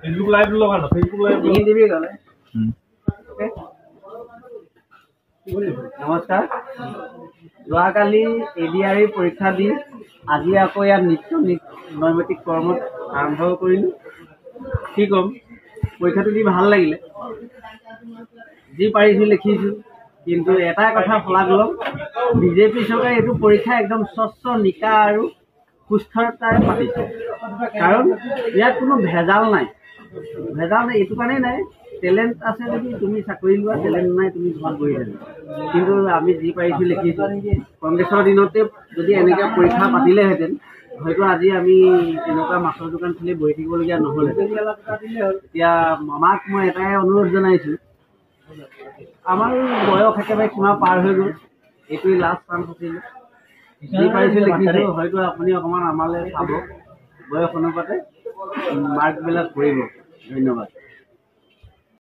Facebook live লগা না Facebook live লিখি দিবি গলে ওকে নমস্কাৰ যোৱাকালি এডিআৰই পৰীক্ষা দি আজি আকৌ ইয়াত নিত্য নৈমিত্তিক কৰ্মত আৰম্ভ কৰিলোঁ কি ক'ম পৰীক্ষাটো দি ভাল লাগিলে যি পাৰিছোঁ লিখিছোঁ কিন্তু এটা কথা শলাগ ল'ম বিজেপি চৰকাৰে এইটো পৰীক্ষা একদম স্বচ্ছ নিকা আৰু সুস্থতাৰে পাতিছে কাৰণ ইয়াত কোনো ভেজাল নাই এইটো কাৰণেই নাই টেলেণ্ট আছে যদি তুমি চাকৰি লোৱা টেলেণ্ট নাই তুমি ঘৰত বহি থাকিবা কিন্তু আমি যি পাৰিছোঁ লিখিছোঁ কংগ্ৰেছৰ দিনতে যদি এনেকৈ পৰীক্ষা পাতিলেহেঁতেন হয়তো আজি আমি এনেকুৱা মাছৰ দোকান খুলি বহি থাকিবলগীয়া নহ'লে এতিয়া আমাক মই এটাই অনুৰোধ জনাইছোঁ আমাৰ বয়স একেবাৰে সীমা পাৰ হৈ গ'ল এইটোৱেই লাষ্ট চান্স আছিলে যি পাৰিছোঁ লিখিছোঁ হয়তো আপুনি অকণমান আমালৈ চাব বয়স অনুপাতে মাৰ্কবিলাক কৰিব ধন্যবাদ